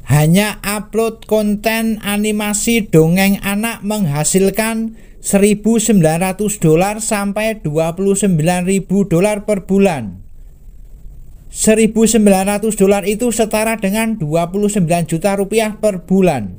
Hanya upload konten animasi dongeng anak menghasilkan $1.900 sampai $29.000 per bulan. $1.900 itu setara dengan 29 juta rupiah per bulan.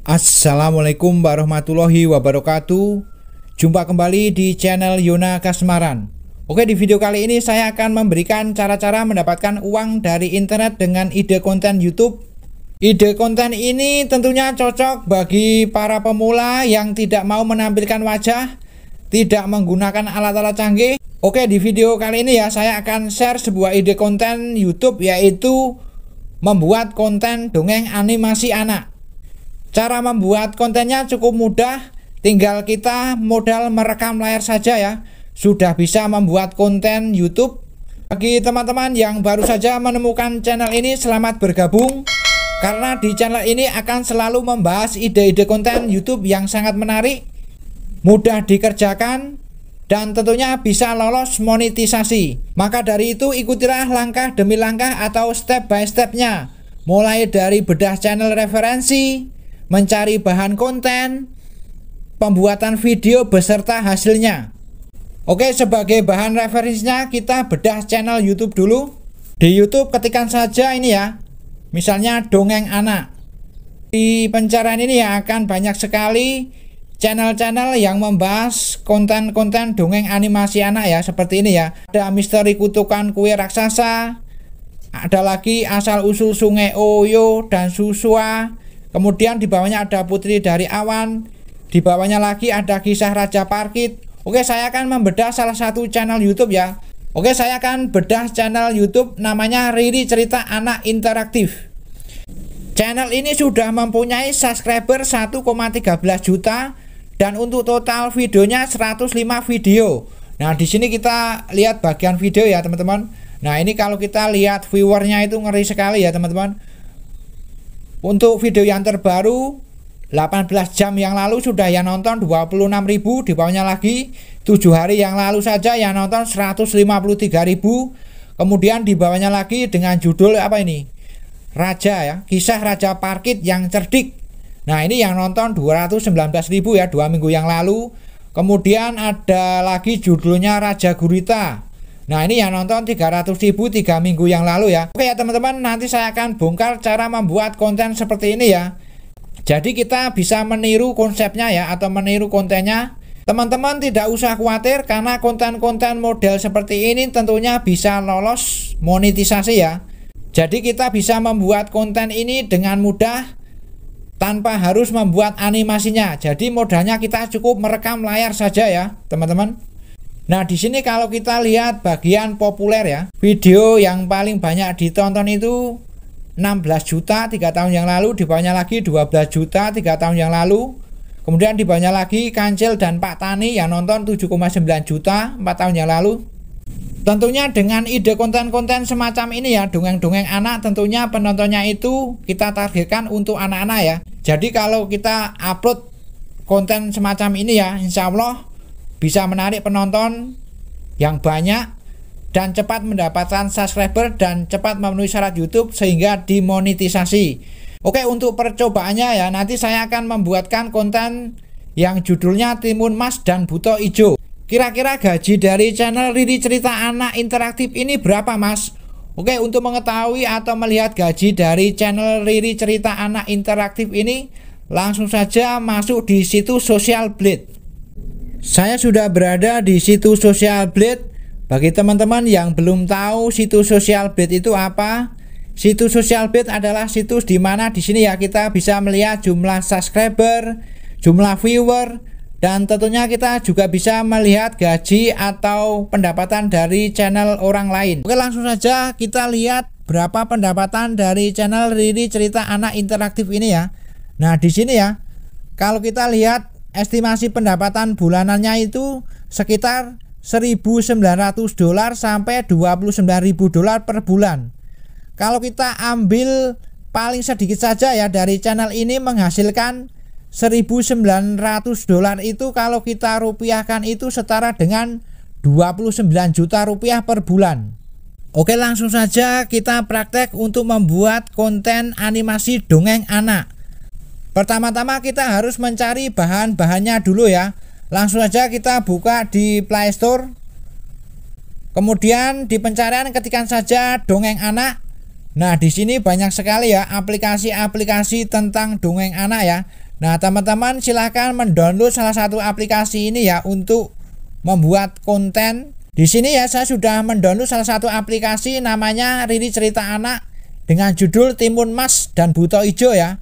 Assalamualaikum warahmatullahi wabarakatuh. Jumpa kembali di channel Yona Kasmaran. Oke, di video kali ini saya akan memberikan cara-cara mendapatkan uang dari internet dengan ide konten YouTube. Ide konten ini tentunya cocok bagi para pemula yang tidak mau menampilkan wajah, tidak menggunakan alat-alat canggih. Oke, di video kali ini ya saya akan share sebuah ide konten YouTube, yaitu membuat konten dongeng animasi anak. Cara membuat kontennya cukup mudah, tinggal kita modal merekam layar saja ya, sudah bisa membuat konten YouTube. Bagi teman-teman yang baru saja menemukan channel ini, selamat bergabung, karena di channel ini akan selalu membahas ide-ide konten YouTube yang sangat menarik, mudah dikerjakan, dan tentunya bisa lolos monetisasi. Maka dari itu ikutilah langkah demi langkah atau step by stepnya, mulai dari bedah channel referensi, mencari bahan konten, pembuatan video beserta hasilnya. Oke, sebagai bahan referensinya kita bedah channel YouTube dulu. Di YouTube ketikkan saja ini ya, misalnya dongeng anak. Di pencarian ini ya akan banyak sekali channel-channel yang membahas konten-konten dongeng animasi anak ya, seperti ini ya. Ada misteri kutukan kue raksasa, ada lagi asal usul sungai Oyo dan Susua. Kemudian di bawahnya ada Putri dari Awan, di bawahnya lagi ada kisah Raja Parkit. Oke, saya akan membedah salah satu channel YouTube ya. Oke, saya akan bedah channel YouTube namanya Riri Cerita Anak Interaktif. Channel ini sudah mempunyai subscriber 1,13 juta dan untuk total videonya 105 video. Nah, di sini kita lihat bagian video ya, teman-teman. Nah, ini kalau kita lihat viewernya itu ngeri sekali ya, teman-teman. Untuk video yang terbaru 18 jam yang lalu sudah yang nonton 26.000, di bawahnya lagi 7 hari yang lalu saja yang nonton 153.000. Kemudian di bawahnya lagi dengan judul apa ini? Raja ya, kisah Raja Parkit yang cerdik. Nah, ini yang nonton 219.000 ya, 2 minggu yang lalu. Kemudian ada lagi judulnya Raja Gurita. Nah, ini yang nonton 300.000 3 minggu yang lalu ya. Oke ya teman-teman, nanti saya akan bongkar cara membuat konten seperti ini ya. Jadi kita bisa meniru konsepnya ya, atau meniru kontennya. Teman-teman tidak usah khawatir, karena konten-konten model seperti ini tentunya bisa lolos monetisasi ya. Jadi kita bisa membuat konten ini dengan mudah tanpa harus membuat animasinya. Jadi modalnya kita cukup merekam layar saja ya, teman-teman. Nah, di sini kalau kita lihat bagian populer ya, video yang paling banyak ditonton itu 16 juta 3 tahun yang lalu, di bawahnya lagi 12 juta 3 tahun yang lalu. Kemudian di bawahnya lagi Kancil dan Pak Tani yang nonton 7,9 juta 4 tahun yang lalu. Tentunya dengan ide konten-konten semacam ini ya, dongeng-dongeng anak, tentunya penontonnya itu kita targetkan untuk anak-anak ya. Jadi kalau kita upload konten semacam ini ya, insya Allah bisa menarik penonton yang banyak dan cepat mendapatkan subscriber dan cepat memenuhi syarat YouTube sehingga dimonetisasi. Oke, untuk percobaannya ya, nanti saya akan membuatkan konten yang judulnya Timun Mas dan Buto Ijo. Kira-kira gaji dari channel Riri Cerita Anak Interaktif ini berapa, Mas? Oke, untuk mengetahui atau melihat gaji dari channel Riri Cerita Anak Interaktif ini, langsung saja masuk di situs Social Blade. Saya sudah berada di situs Social Blade. Bagi teman-teman yang belum tahu situs Social Blade itu apa, situs Social Blade adalah situs di mana di sini ya kita bisa melihat jumlah subscriber, jumlah viewer, dan tentunya kita juga bisa melihat gaji atau pendapatan dari channel orang lain. Oke, langsung saja kita lihat berapa pendapatan dari channel Riri Cerita Anak Interaktif ini ya. Nah, di sini ya, kalau kita lihat estimasi pendapatan bulanannya itu sekitar $1.900 sampai $29.000 per bulan. Kalau kita ambil paling sedikit saja ya, dari channel ini menghasilkan $1.900 itu kalau kita rupiahkan itu setara dengan 29 juta rupiah per bulan. Oke, langsung saja kita praktek untuk membuat konten animasi dongeng anak. Pertama-tama kita harus mencari bahan-bahannya dulu ya. Langsung saja kita buka di Play Store. Kemudian di pencarian ketikkan saja dongeng anak. Nah, di sini banyak sekali ya aplikasi-aplikasi tentang dongeng anak ya. Nah, teman-teman silahkan mendownload salah satu aplikasi ini ya untuk membuat konten. Di sini ya saya sudah mendownload salah satu aplikasi namanya Riri Cerita Anak dengan judul Timun Mas dan Buto Ijo ya.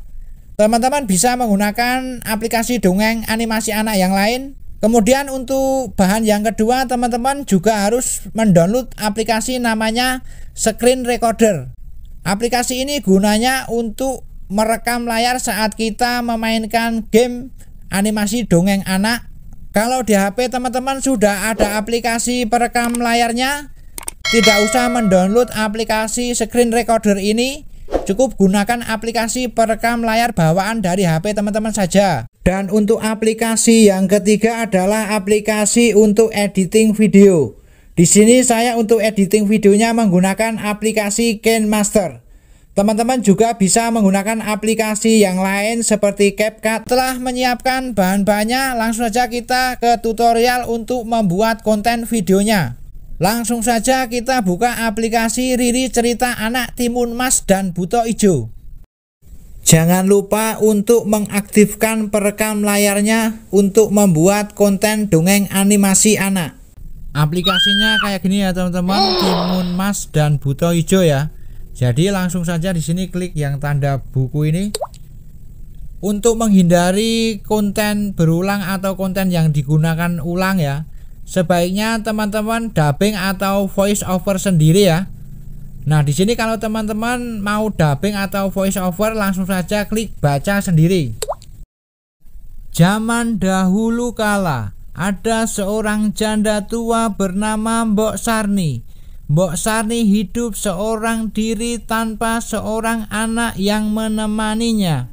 Teman-teman bisa menggunakan aplikasi dongeng animasi anak yang lain. Kemudian untuk bahan yang kedua, teman-teman juga harus mendownload aplikasi namanya Screen Recorder. Aplikasi ini gunanya untuk merekam layar saat kita memainkan game animasi dongeng anak. Kalau di HP teman-teman sudah ada aplikasi perekam layarnya, tidak usah mendownload aplikasi Screen Recorder ini, cukup gunakan aplikasi perekam layar bawaan dari HP teman-teman saja. Dan untuk aplikasi yang ketiga adalah aplikasi untuk editing video. Di sini saya untuk editing videonya menggunakan aplikasi KineMaster. Teman-teman juga bisa menggunakan aplikasi yang lain seperti CapCut. Setelah menyiapkan bahan-bahannya, langsung saja kita ke tutorial untuk membuat konten videonya. Langsung saja kita buka aplikasi Riri Cerita Anak Timun Mas dan Buto Ijo. Jangan lupa untuk mengaktifkan perekam layarnya untuk membuat konten dongeng animasi anak. Aplikasinya kayak gini ya teman-teman, Timun Mas dan Buto Ijo ya. Jadi langsung saja di sini klik yang tanda buku ini. Untuk menghindari konten berulang atau konten yang digunakan ulang ya, sebaiknya teman-teman dubbing atau voice over sendiri ya. Nah, di sini kalau teman-teman mau dubbing atau voice over, langsung saja klik baca sendiri. Zaman dahulu kala ada seorang janda tua bernama Mbok Sarni. Mbok Sarni hidup seorang diri tanpa seorang anak yang menemaninya.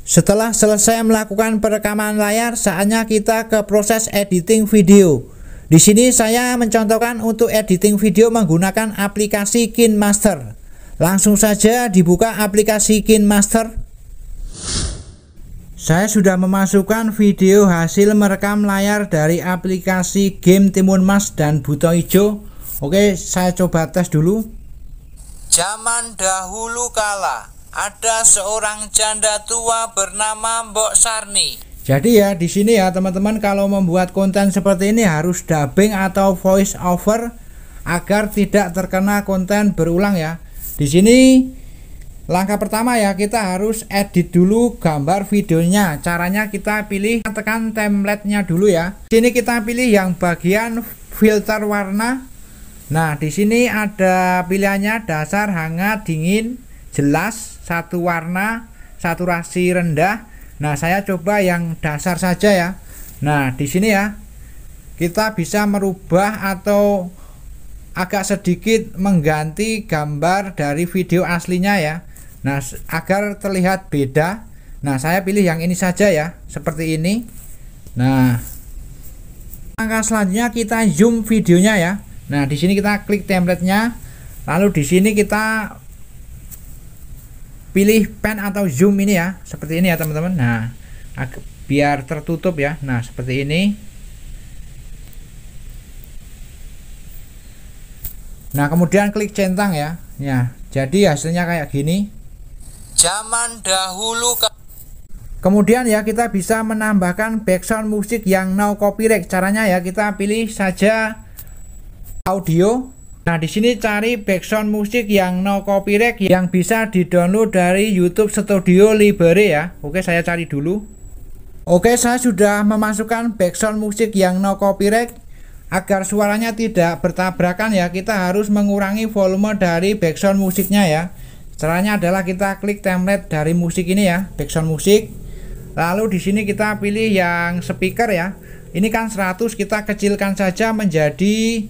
Setelah selesai melakukan perekaman layar, saatnya kita ke proses editing video. Di sini saya mencontohkan untuk editing video menggunakan aplikasi KineMaster. Langsung saja dibuka aplikasi KineMaster. Saya sudah memasukkan video hasil merekam layar dari aplikasi game Timun Mas dan Buto Ijo. Oke, saya coba tes dulu. Zaman dahulu kala ada seorang janda tua bernama Mbok Sarni. Jadi ya di sini ya teman-teman, kalau membuat konten seperti ini harus dubbing atau voice over agar tidak terkena konten berulang ya. Di sini langkah pertama ya, kita harus edit dulu gambar videonya. Caranya kita pilih, tekan template-nya dulu ya. Di sini kita pilih yang bagian filter warna. Nah, di sini ada pilihannya dasar, hangat, dingin, jelas, satu warna, saturasi rendah. Nah, saya coba yang dasar saja ya. Nah, di sini ya kita bisa merubah atau agak sedikit mengganti gambar dari video aslinya ya. Nah, agar terlihat beda. Nah, saya pilih yang ini saja ya, seperti ini. Nah, langkah selanjutnya kita zoom videonya ya. Nah, di sini kita klik template-nya, lalu di sini kita pilih pan atau zoom ini ya, seperti ini ya teman-teman. Nah, biar tertutup ya. Nah, seperti ini. Nah, kemudian klik centang ya. Ya, jadi hasilnya kayak gini. Zaman dahulu. Kemudian ya kita bisa menambahkan background musik yang no copyright. Caranya ya kita pilih saja audio. Nah, di sini cari background musik yang no copyright yang bisa di-download dari YouTube Studio Library ya. Oke, saya cari dulu. Oke, saya sudah memasukkan background musik yang no copyright. Agar suaranya tidak bertabrakan ya, kita harus mengurangi volume dari background musiknya ya. Caranya adalah kita klik template dari musik ini ya, background musik. Lalu di sini kita pilih yang speaker ya. Ini kan 100, kita kecilkan saja menjadi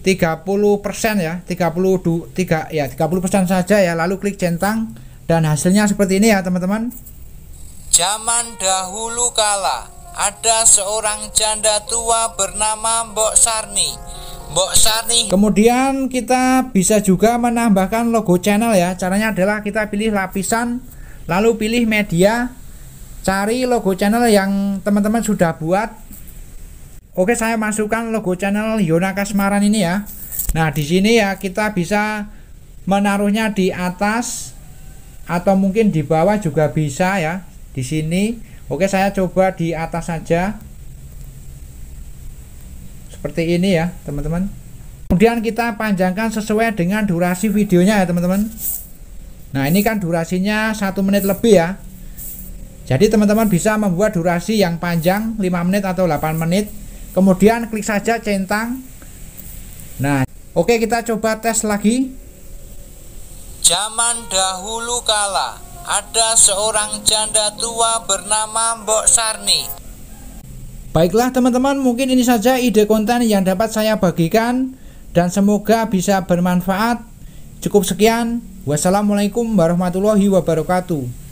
30% ya, 30% saja ya. Lalu klik centang dan hasilnya seperti ini ya teman-teman. Zaman dahulu kala ada seorang janda tua bernama Mbok Sarni. Mbok Sarni. Kemudian kita bisa juga menambahkan logo channel ya. Caranya adalah kita pilih lapisan, lalu pilih media, cari logo channel yang teman-teman sudah buat. Oke, saya masukkan logo channel Yona Kasmaran ini ya. Nah, di sini ya kita bisa menaruhnya di atas atau mungkin di bawah juga bisa ya. Di sini. Oke, saya coba di atas saja. Seperti ini ya, teman-teman. Kemudian kita panjangkan sesuai dengan durasi videonya ya, teman-teman. Nah, ini kan durasinya 1 menit lebih ya. Jadi teman-teman bisa membuat durasi yang panjang 5 menit atau 8 menit. Kemudian klik saja centang. Nah, oke, kita coba tes lagi. Zaman dahulu kala ada seorang janda tua bernama Mbok Sarni. Baiklah teman-teman, mungkin ini saja ide konten yang dapat saya bagikan dan semoga bisa bermanfaat. Cukup sekian. Wassalamualaikum warahmatullahi wabarakatuh.